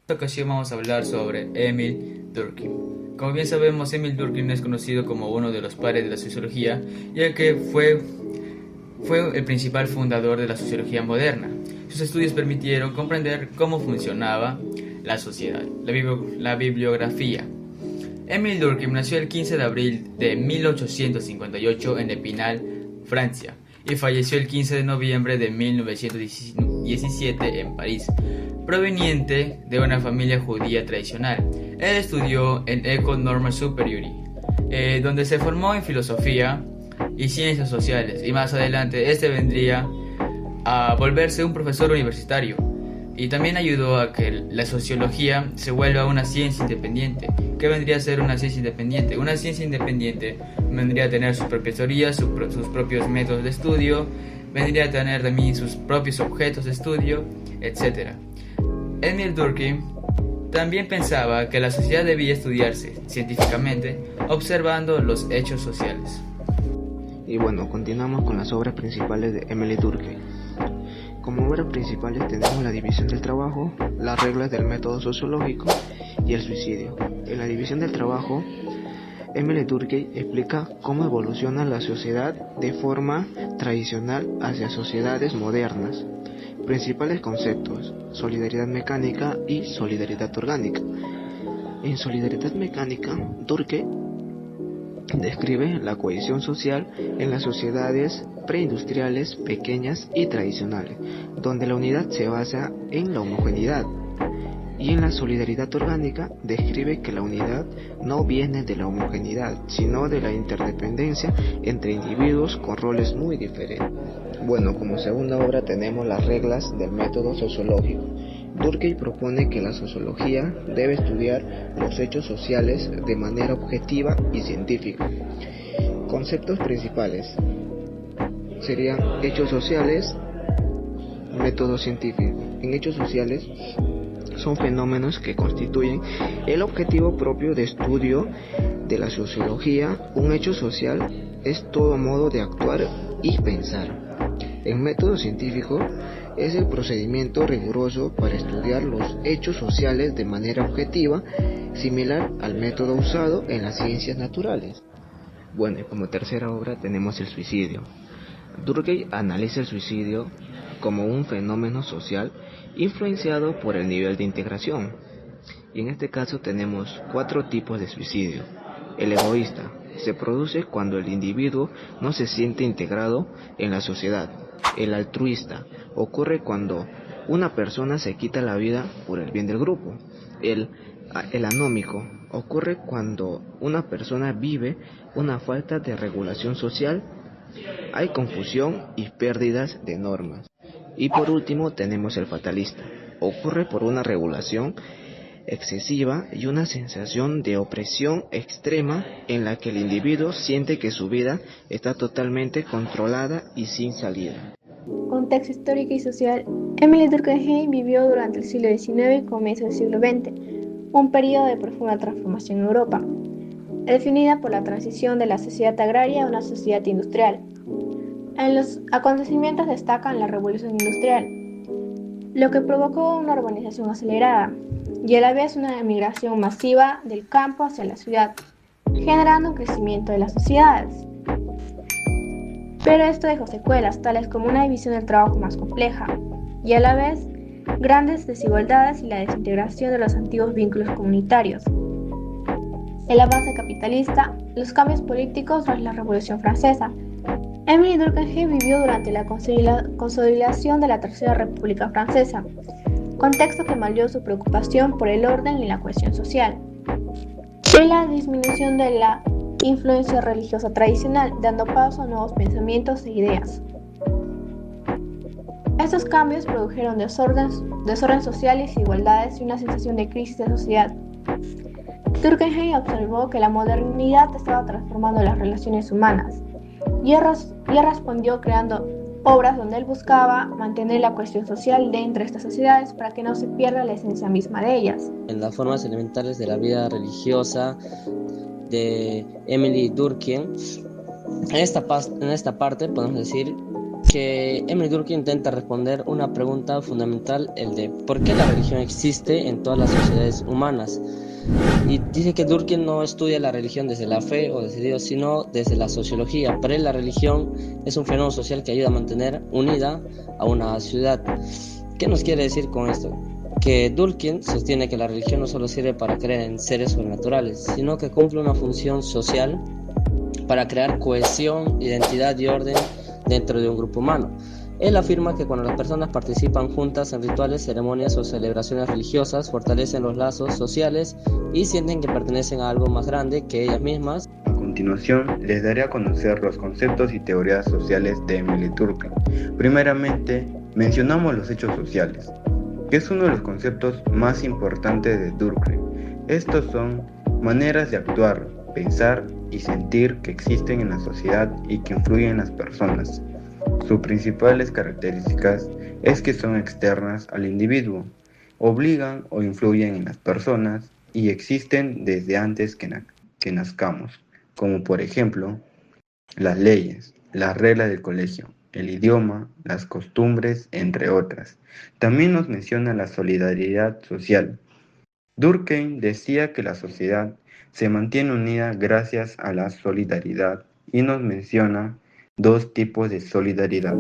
Esta ocasión vamos a hablar sobre Emil Durkheim. Como bien sabemos, Emil Durkheim es conocido como uno de los padres de la sociología, ya que fue el principal fundador de la sociología moderna. Sus estudios permitieron comprender cómo funcionaba la sociedad. La bibliografía. Emil Durkheim nació el 15 de abril de 1858 en Epinal, Francia, y falleció el 15 de noviembre de 1917 en París. Proveniente de una familia judía tradicional, él estudió en École Normale Supérieure, donde se formó en filosofía y ciencias sociales, y más adelante este vendría a volverse un profesor universitario, y también ayudó a que la sociología se vuelva una ciencia independiente. ¿Qué vendría a ser una ciencia independiente? Una ciencia independiente vendría a tener sus propias teorías, sus propios métodos de estudio, vendría a tener también sus propios objetos de estudio, etc. Emil Durkheim también pensaba que la sociedad debía estudiarse científicamente observando los hechos sociales. Y bueno, continuamos con las obras principales de Emile Durkheim. Como obras principales tenemos la división del trabajo, las reglas del método sociológico y el suicidio. En la división del trabajo, Emile Durkheim explica cómo evoluciona la sociedad de forma tradicional hacia sociedades modernas. Principales conceptos: solidaridad mecánica y solidaridad orgánica. En solidaridad mecánica, Durkheim describe la cohesión social en las sociedades preindustriales pequeñas y tradicionales, donde la unidad se basa en la homogeneidad. Y en la solidaridad orgánica describe que la unidad no viene de la homogeneidad, sino de la interdependencia entre individuos con roles muy diferentes. Bueno, como segunda obra tenemos las reglas del método sociológico. Durkheim propone que la sociología debe estudiar los hechos sociales de manera objetiva y científica. Conceptos principales serían hechos sociales, método científico. En hechos sociales son fenómenos que constituyen el objetivo propio de estudio de la sociología. Un hecho social es todo modo de actuar y pensar. El método científico es el procedimiento riguroso para estudiar los hechos sociales de manera objetiva, similar al método usado en las ciencias naturales. Bueno, y como tercera obra tenemos el suicidio. Durkheim analiza el suicidio como un fenómeno social influenciado por el nivel de integración. Y en este caso tenemos 4 tipos de suicidio. El egoísta se produce cuando el individuo no se siente integrado en la sociedad. El altruista ocurre cuando una persona se quita la vida por el bien del grupo. El anómico ocurre cuando una persona vive una falta de regulación social, hay confusión y pérdidas de normas. Y por último tenemos el fatalista. Ocurre por una regulación excesiva y una sensación de opresión extrema en la que el individuo siente que su vida está totalmente controlada y sin salida. Contexto histórico y social. Emile Durkheim vivió durante el siglo XIX y comienzo del siglo XX, un periodo de profunda transformación en Europa, definida por la transición de la sociedad agraria a una sociedad industrial. En los acontecimientos destacan la revolución industrial, lo que provocó una urbanización acelerada y a la vez una emigración masiva del campo hacia la ciudad, generando un crecimiento de las sociedades. Pero esto dejó secuelas, tales como una división del trabajo más compleja y a la vez grandes desigualdades y la desintegración de los antiguos vínculos comunitarios. El avance capitalista, los cambios políticos tras la Revolución Francesa. Emile Durkheim vivió durante la consolidación de la Tercera República Francesa, contexto que maldió su preocupación por el orden y la cohesión social, y la disminución de la influencia religiosa tradicional, dando paso a nuevos pensamientos e ideas. Estos cambios produjeron desorden social y desigualdades y una sensación de crisis de sociedad. Durkheim observó que la modernidad estaba transformando las relaciones humanas y respondió creando obras donde él buscaba mantener la cohesión social dentro de estas sociedades para que no se pierda la esencia misma de ellas. En las formas elementales de la vida religiosa de Emile Durkheim, en esta parte podemos decir que Emily Durkheim intenta responder una pregunta fundamental, el de ¿por qué la religión existe en todas las sociedades humanas? Y dice que Durkheim no estudia la religión desde la fe o desde Dios, sino desde la sociología. Para él la religión es un fenómeno social que ayuda a mantener unida a una ciudad. ¿Qué nos quiere decir con esto? Que Durkheim sostiene que la religión no solo sirve para creer en seres sobrenaturales, sino que cumple una función social para crear cohesión, identidad y orden dentro de un grupo humano. Él afirma que cuando las personas participan juntas en rituales, ceremonias o celebraciones religiosas, fortalecen los lazos sociales y sienten que pertenecen a algo más grande que ellas mismas. A continuación, les daré a conocer los conceptos y teorías sociales de Emily Durkheim. Primeramente, mencionamos los hechos sociales, que es uno de los conceptos más importantes de Durkheim. Estos son maneras de actuar, pensar y sentir que existen en la sociedad y que influyen en las personas. Sus principales características es que son externas al individuo, obligan o influyen en las personas y existen desde antes que nazcamos, como por ejemplo las leyes, las reglas del colegio, el idioma, las costumbres, entre otras. También nos menciona la solidaridad social. Durkheim decía que la sociedad se mantiene unida gracias a la solidaridad y nos menciona dos tipos de solidaridad.